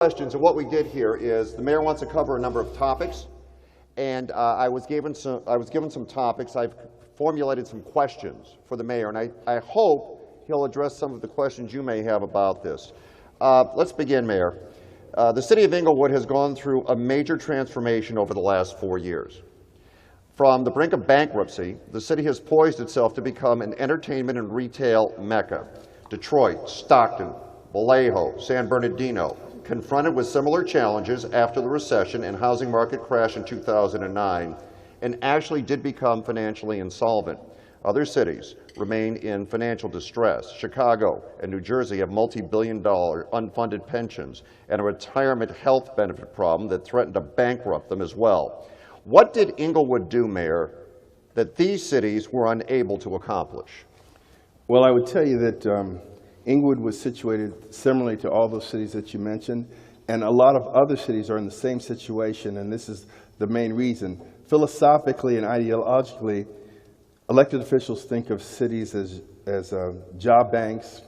Questions, and what we did here is the mayor wants to cover a number of topics, and I was given some topics. I've formulated some questions for the mayor, and I hope he'll address some of the questions you may have about this. Let's begin, Mayor. The city of Inglewood has gone through a major transformation over the last 4 years. From the brink of bankruptcy, the city has poised itself to become an entertainment and retail mecca. Detroit, Stockton, Vallejo, San Bernardino, confronted with similar challenges after the recession and housing market crash in 2009, and actually did become financially insolvent. Other cities remain in financial distress. Chicago and New Jersey have multi-billion-dollar unfunded pensions and a retirement health benefit problem that threatened to bankrupt them as well. What did Inglewood do, Mayor, that these cities were unable to accomplish? Well, I would tell you that Inglewood was situated similarly to all those cities that you mentioned, and a lot of other cities are in the same situation, and this is the main reason. Philosophically and ideologically, elected officials think of cities as job banks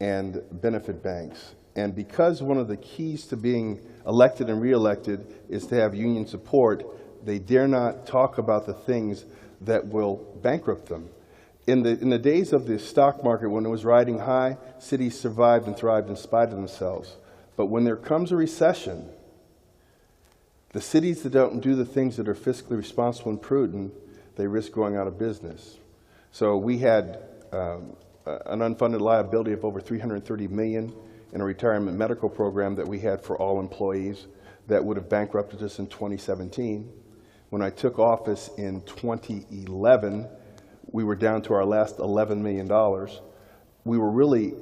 and benefit banks. And because one of the keys to being elected and re-elected is to have union support, they dare not talk about the things that will bankrupt them. In the days of the stock market, when it was riding high, cities survived and thrived in spite of themselves. But when there comes a recession, the cities that don't do the things that are fiscally responsible and prudent, they risk going out of business. So we had an unfunded liability of over $330 million in a retirement medical program that we had for all employees that would have bankrupted us in 2017. When I took office in 2011, we were down to our last $11 million. We were really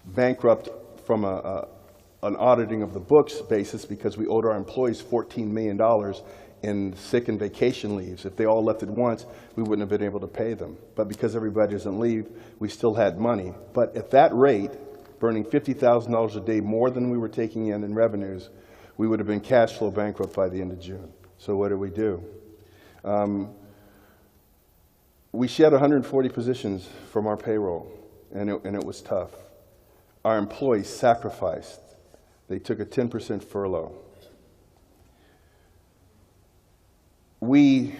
bankrupt from an auditing of the books basis because we owed our employees $14 million in sick and vacation leaves. If they all left at once, we wouldn't have been able to pay them. But because everybody doesn't leave, we still had money. But at that rate, burning $50,000 a day more than we were taking in revenues, we would have been cash flow bankrupt by the end of June. So what did we do? We shed 140 positions from our payroll, and it was tough. Our employees sacrificed. They took a 10% furlough. We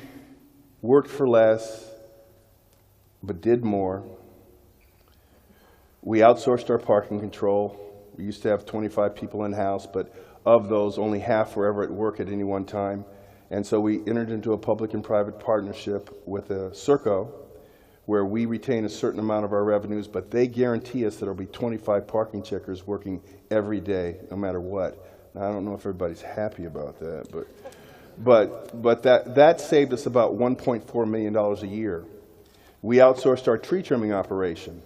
worked for less, but did more. We outsourced our parking control. We used to have 25 people in-house, but of those, only half were ever at work at any one time. And so we entered into a public and private partnership with a Serco, where we retain a certain amount of our revenues, but they guarantee us that there will be 25 parking checkers working every day, no matter what. Now, I don't know if everybody's happy about that, but that saved us about $1.4 million a year. We outsourced our tree trimming operation.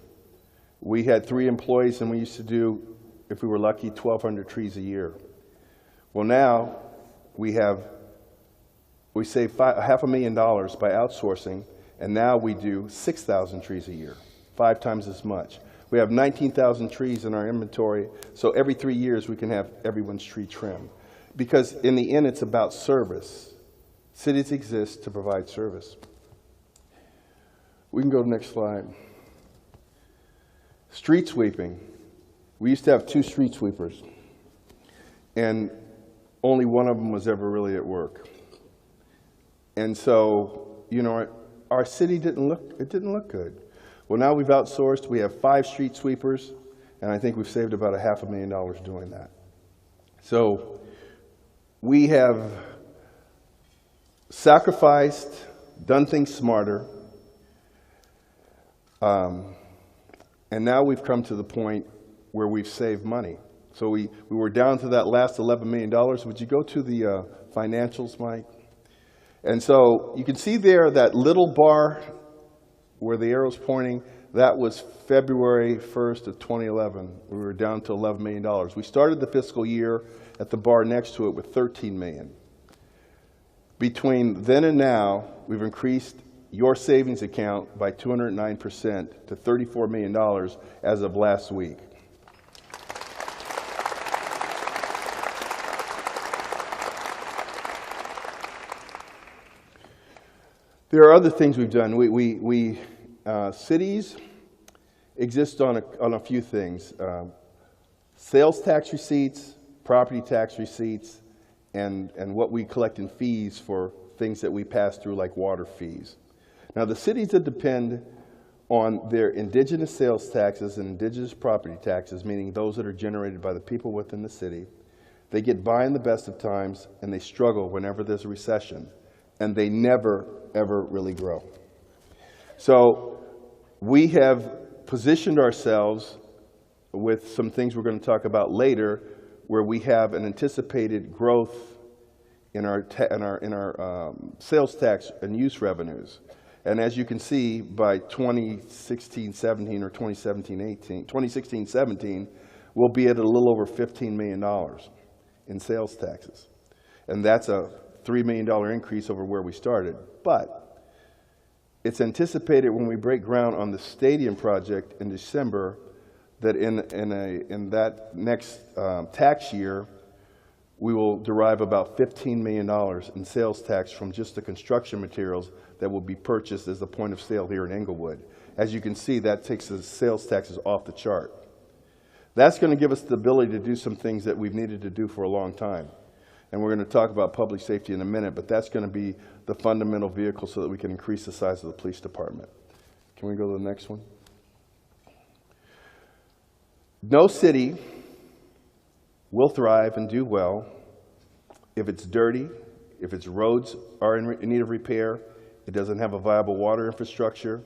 We had 3 employees, and we used to do, if we were lucky, 1,200 trees a year. Well, now we saved $500,000 by outsourcing, and now we do 6,000 trees a year, 5 times as much. We have 19,000 trees in our inventory, so every 3 years we can have everyone's tree trimmed. Because in the end, it's about service. Cities exist to provide service. We can go to the next slide. Street sweeping. We used to have 2 street sweepers, and only one of them was ever really at work. And so, you know, our city didn't look good. Well, now we've outsourced. We have 5 street sweepers, and I think we've saved about $500,000 doing that. So we have sacrificed, done things smarter, and now we've come to the point where we've saved money. So we were down to that last $11 million. Would you go to the financials, Mike? And so you can see there that little bar where the arrow's pointing, that was February 1st of 2011. We were down to $11 million. We started the fiscal year at the bar next to it with $13 million. Between then and now, we've increased your savings account by 209% to $34 million as of last week. There are other things we've done. Cities exist on a few things. Sales tax receipts, property tax receipts, and what we collect in fees for things that we pass through like water fees. Now the cities that depend on their indigenous sales taxes and indigenous property taxes, meaning those that are generated by the people within the city, they get by in the best of times and they struggle whenever there's a recession, and they never, ever really grow. So we have positioned ourselves with some things we're going to talk about later, where we have an anticipated growth in our sales tax and use revenues. And as you can see, by 2016-17 or 2016-17, we'll be at a little over $15 million in sales taxes. And that's a $3 million increase over where we started. But it's anticipated when we break ground on the stadium project in December that in that next tax year, we will derive about $15 million in sales tax from just the construction materials that will be purchased as the point of sale here in Inglewood. As you can see, that takes the sales taxes off the chart. That's going to give us the ability to do some things that we've needed to do for a long time. And we're going to talk about public safety in a minute, but that's going to be the fundamental vehicle so that we can increase the size of the police department. Can we go to the next one? No city will thrive and do well if it's dirty, if its roads are in need of repair, it doesn't have a viable water infrastructure,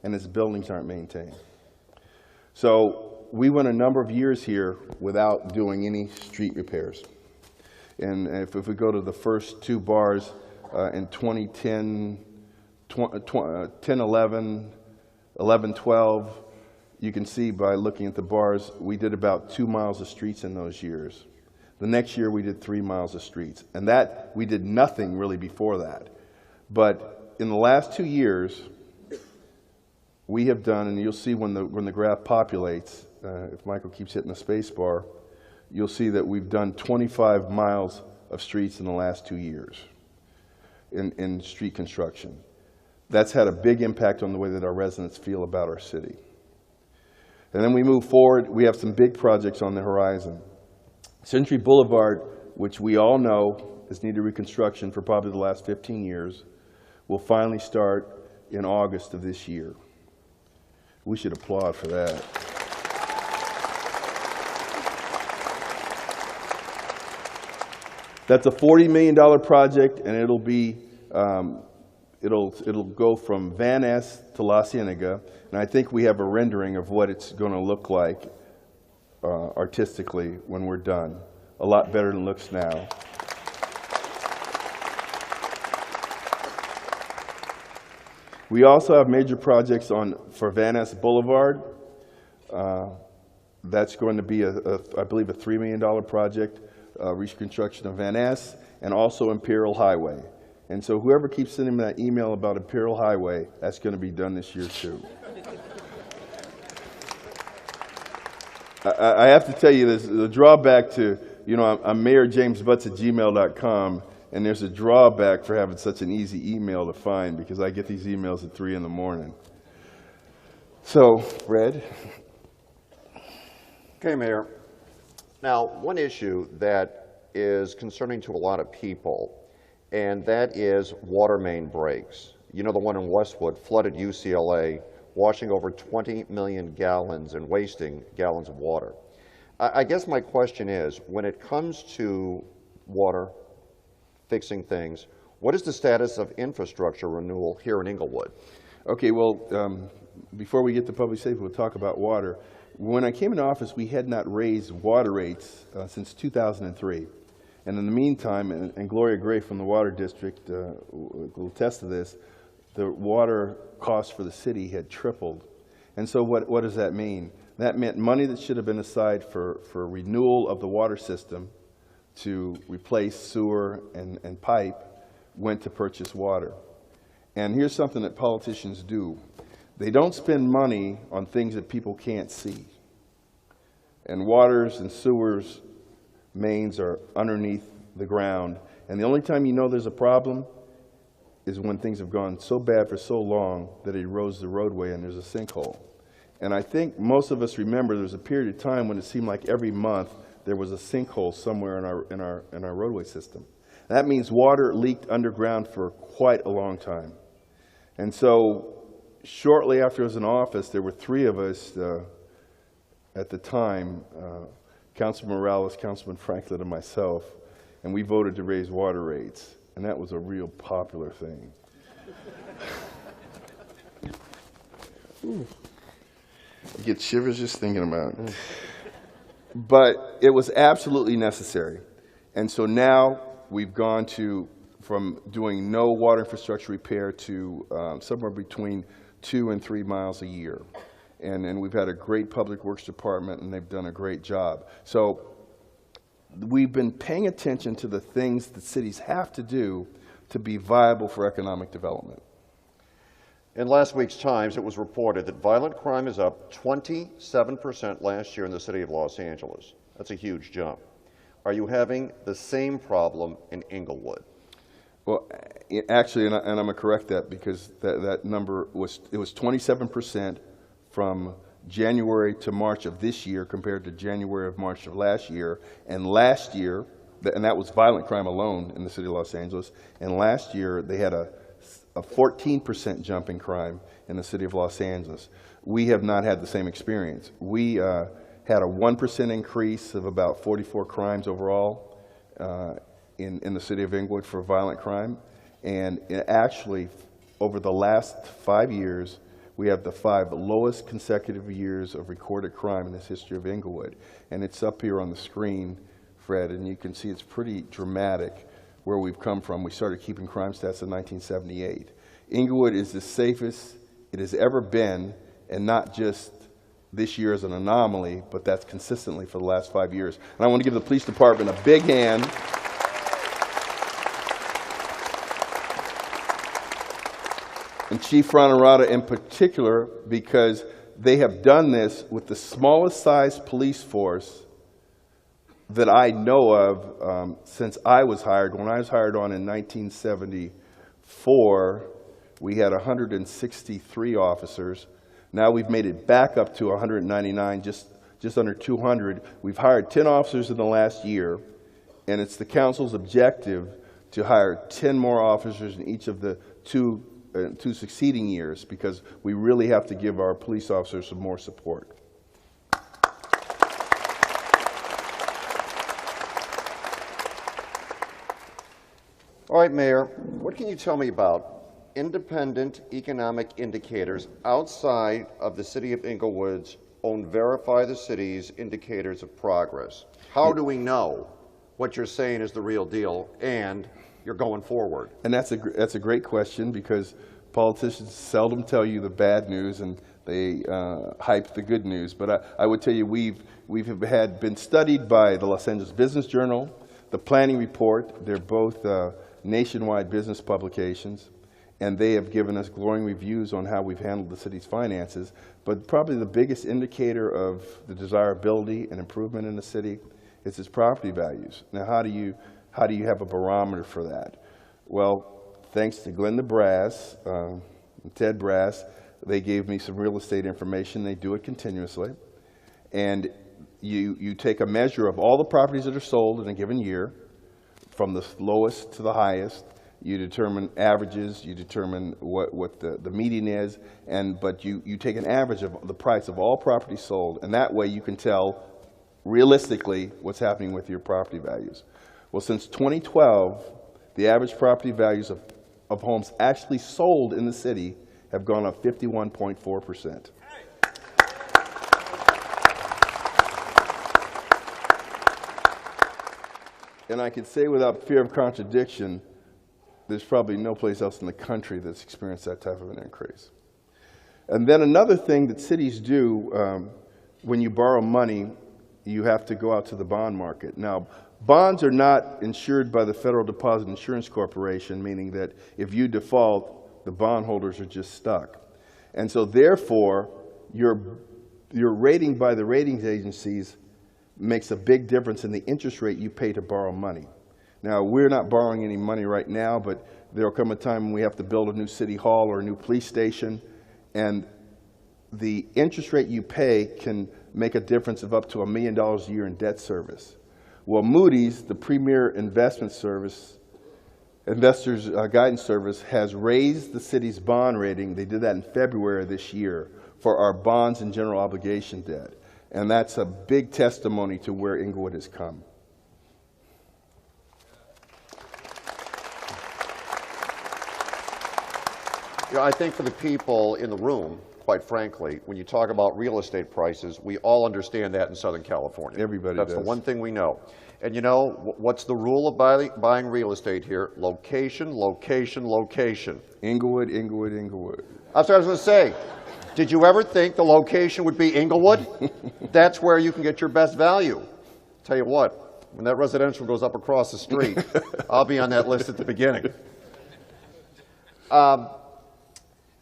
and its buildings aren't maintained. So we went a number of years here without doing any street repairs. And if we go to the first two bars in 2010, 11, 12, you can see by looking at the bars, we did about 2 miles of streets in those years. The next year we did 3 miles of streets. And that, we did nothing really before that. But in the last 2 years, we have done, and you'll see when the graph populates, if Michael keeps hitting the space bar, you'll see that we've done 25 miles of streets in the last 2 years in street construction. That's had a big impact on the way that our residents feel about our city. And then we move forward, we have some big projects on the horizon. Century Boulevard, which we all know has needed reconstruction for probably the last 15 years, will finally start in August of this year. We should applaud for that. That's a $40 million project, and it'll be it'll go from Van Ness to La Cienega, and I think we have a rendering of what it's going to look like artistically when we're done. A lot better than it looks now. We also have major projects for Van Ness Boulevard. That's going to be, I believe, a $3 million project, reconstruction of Van Ness, and also Imperial Highway. And so whoever keeps sending me that email about Imperial Highway, that's going to be done this year too. I have to tell you, there's a drawback to, I'm mayorjamesbutts@gmail.com, and there's a drawback for having such an easy email to find because I get these emails at 3 in the morning. So, Fred. Okay, Mayor. Now, one issue that is concerning to a lot of people, and that is water main breaks. You know, the one in Westwood flooded UCLA, washing over 20 million gallons and wasting gallons of water. I guess my question is, when it comes to water, fixing things, what is the status of infrastructure renewal here in Inglewood? Okay, well, before we get to public safety, we'll talk about water. When I came into office, we had not raised water rates since 2003. And in the meantime, and Gloria Gray from the Water District will attest to this, the water costs for the city had tripled. And so what does that mean? That meant money that should have been aside for renewal of the water system to replace sewer and pipe went to purchase water. And here's something that politicians do. They don't spend money on things that people can't see. And waters and sewers mains are underneath the ground. And the only time you know there's a problem is when things have gone so bad for so long that it erodes the roadway and there's a sinkhole. And I think most of us remember there was a period of time when it seemed like every month there was a sinkhole somewhere in our roadway system. That means water leaked underground for quite a long time. And so shortly after I was in office, there were three of us at the time, Councilman Morales, Councilman Franklin, and myself, and we voted to raise water rates. And that was a real popular thing. I get shivers just thinking about it. But it was absolutely necessary. And so now we've gone from doing no water infrastructure repair to somewhere between 2 and 3 miles a year. And we've had a great public works department, and they've done a great job. So we've been paying attention to the things that cities have to do to be viable for economic development. In last week's Times, it was reported that violent crime is up 27% last year in the city of Los Angeles. That's a huge jump. Are you having the same problem in Inglewood? Well, actually, and I'm going to correct that, because that number was 27% from January to March of this year compared to January of March of last year. And last year, and that was violent crime alone in the city of Los Angeles, and last year they had a 14% jump in crime in the city of Los Angeles. We have not had the same experience. We had a 1% increase of about 44 crimes overall in the city of Inglewood for violent crime. And actually, over the last 5 years, we have the 5 lowest consecutive years of recorded crime in this history of Inglewood. And it's up here on the screen, Fred, and you can see it's pretty dramatic where we've come from. We started keeping crime stats in 1978. Inglewood is the safest it has ever been, and not just this year as an anomaly, but that's consistently for the last 5 years. And I want to give the police department a big hand. And Chief Ranarata in particular, because they have done this with the smallest size police force that I know of since I was hired. When I was hired on in 1974, we had 163 officers. Now we've made it back up to 199, just under 200. We've hired 10 officers in the last year, and it's the council's objective to hire 10 more officers in each of the two succeeding years, because we really have to give our police officers some more support. All right, Mayor, what can you tell me about independent economic indicators outside of the city of Inglewood's own Verify the City's indicators of progress? How do we know what you're saying is the real deal and you're going forward? And that's a great question, because politicians seldom tell you the bad news and they hype the good news. But I would tell you we've been studied by the Los Angeles Business Journal, the Planning Report. They're both nationwide business publications, and they have given us glowing reviews on how we've handled the city's finances. But probably the biggest indicator of the desirability and improvement in the city is its property values. Now, how do you have a barometer for that? Well, thanks to Glenda Brass, Ted Brass, they gave me some real estate information. They do it continuously. And you take a measure of all the properties that are sold in a given year, from the lowest to the highest. You determine averages, you determine what the median is, but you take an average of the price of all properties sold, and that way you can tell realistically what's happening with your property values. Well, since 2012, the average property values of homes actually sold in the city have gone up 51.4%. And I can say without fear of contradiction, there's probably no place else in the country that's experienced that type of an increase. And then another thing that cities do, when you borrow money, you have to go out to the bond market. Now, bonds are not insured by the Federal Deposit Insurance Corporation, meaning that if you default, the bondholders are just stuck. And so therefore, your rating by the ratings agencies makes a big difference in the interest rate you pay to borrow money. Now, we're not borrowing any money right now, but there will come a time when we have to build a new city hall or a new police station, and the interest rate you pay can make a difference of up to $1 million a year in debt service. Well, Moody's, the premier investment service, investors guidance service, has raised the city's bond rating. They did that in February of this year for our bonds and general obligation debt. And that's a big testimony to where Inglewood has come. You know, I think for the people in the room, quite frankly, when you talk about real estate prices, we all understand that in Southern California. Everybody That's does. the one thing we know. And you know, what's the rule of buying real estate here? Location, location, location. Inglewood, Inglewood, Inglewood. That's what I was going to say. Did you ever think the location would be Inglewood? That's where you can get your best value. Tell you what, when that residential goes up across the street, I'll be on that list at the beginning.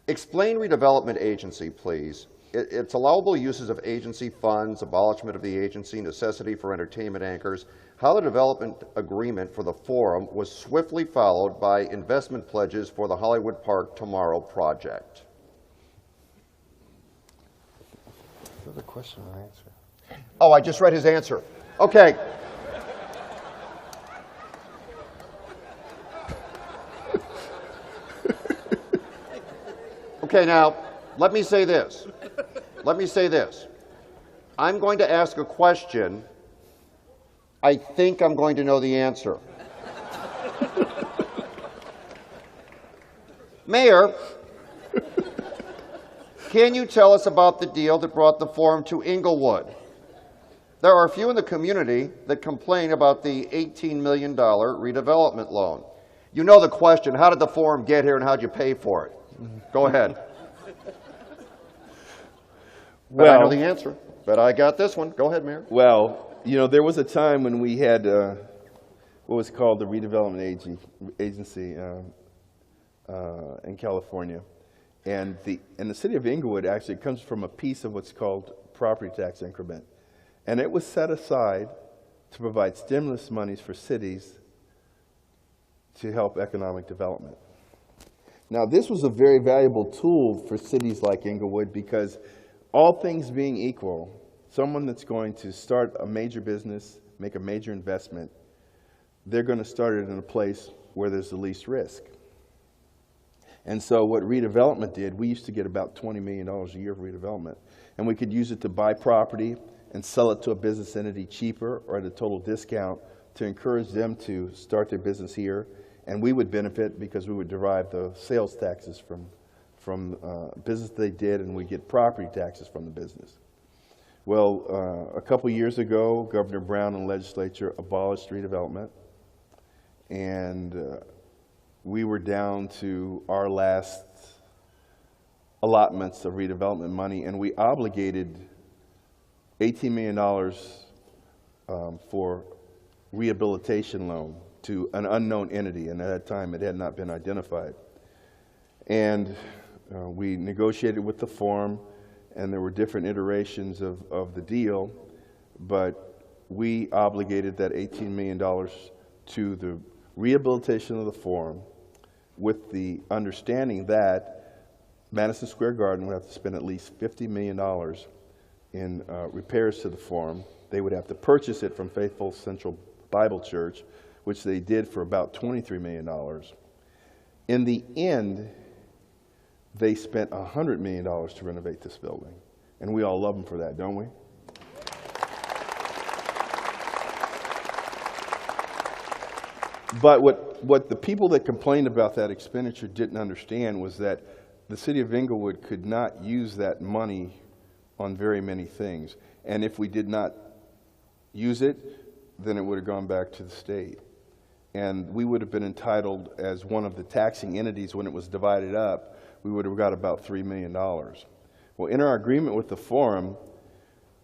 Explain redevelopment agency, please. Its allowable uses of agency funds, abolishment of the agency, necessity for entertainment anchors, how the development agreement for the forum was swiftly followed by investment pledges for the Hollywood Park Tomorrow project. That's a question or answer. Oh, I just read his answer. Okay. Okay, now, let me say this. Let me say this. I'm going to ask a question. I think I'm going to know the answer. Mayor, can you tell us about the deal that brought the forum to Inglewood? There are a few in the community that complain about the $18 million redevelopment loan. You know the question, how did the forum get here and how did you pay for it? Go ahead. But I know the answer, but I got this one. Go ahead, Mayor. Well, you know, there was a time when we had what was called the redevelopment agency in California. And the city of Inglewood actually comes from a piece of what's called property tax increment. And it was set aside to provide stimulus monies for cities to help economic development. Now, this was a very valuable tool for cities like Inglewood because all things being equal, someone that's going to start a major business, make a major investment, they're going to start it in a place where there's the least risk. And so what redevelopment did, we used to get about $20 million a year for redevelopment. And we could use it to buy property and sell it to a business entity cheaper or at a total discount to encourage them to start their business here. And we would benefit because we would derive the sales taxes from business they did, and we get property taxes from the business. Well, a couple years ago, Governor Brown and the legislature abolished redevelopment, and we were down to our last allotments of redevelopment money, and we obligated $18 million for rehabilitation loan to an unknown entity, and at that time it had not been identified. And we negotiated with the forum, and there were different iterations of the deal, but we obligated that $18 million to the rehabilitation of the forum with the understanding that Madison Square Garden would have to spend at least $50 million in repairs to the forum. They would have to purchase it from Faithful Central Bible Church, which they did for about $23 million. In the end, they spent $100 million to renovate this building. And we all love them for that, don't we? But what the people that complained about that expenditure didn't understand was that the city of Inglewood could not use that money on very many things. And if we did not use it, then it would have gone back to the state. And we would have been entitled, as one of the taxing entities when it was divided up, we would have got about $3 million. Well, in our agreement with the forum,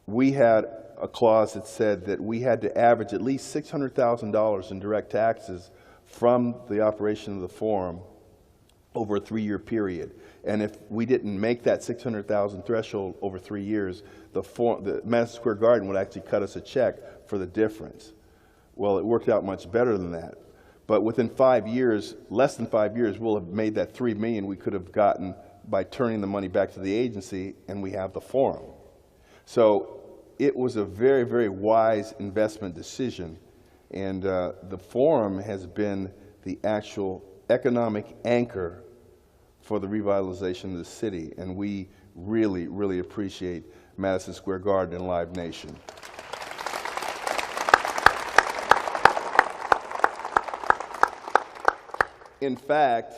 we had a clause that said that we had to average at least $600,000 in direct taxes from the operation of the forum over a 3-year period. And if we didn't make that $600,000 threshold over 3 years, the Madison Square Garden would actually cut us a check for the difference. Well, it worked out much better than that. But within 5 years, less than 5 years, we'll have made that $3 million we could have gotten by turning the money back to the agency, and we have the forum. So it was a very, very wise investment decision. And the forum has been the actual economic anchor for the revitalization of the city. And we really, really appreciate Madison Square Garden and Live Nation. In fact,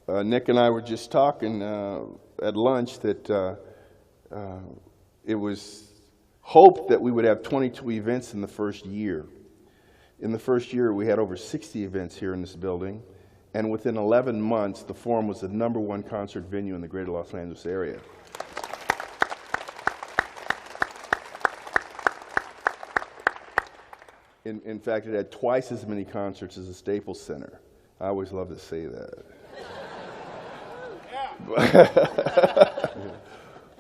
Nick and I were just talking at lunch that it was hoped that we would have 22 events in the first year. In the first year, we had over 60 events here in this building, and within 11 months, the Forum was the #1 concert venue in the greater Los Angeles area. In fact, it had twice as many concerts as the Staples Center. I always love to say that.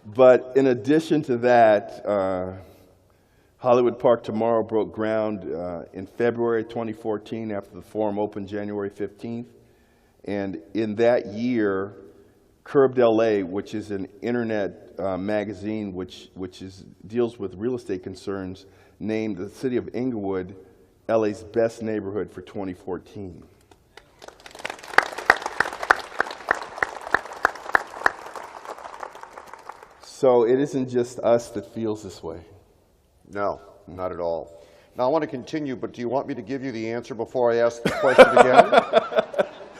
But in addition to that, Hollywood Park Tomorrow broke ground in February 2014 after the Forum opened January 15th. And in that year, Curbed LA, which is an internet magazine which deals with real estate concerns, named the city of Inglewood LA's best neighborhood for 2014. So it isn't just us that feels this way. No, not at all. Now, I want to continue, but do you want me to give you the answer before I ask the question again?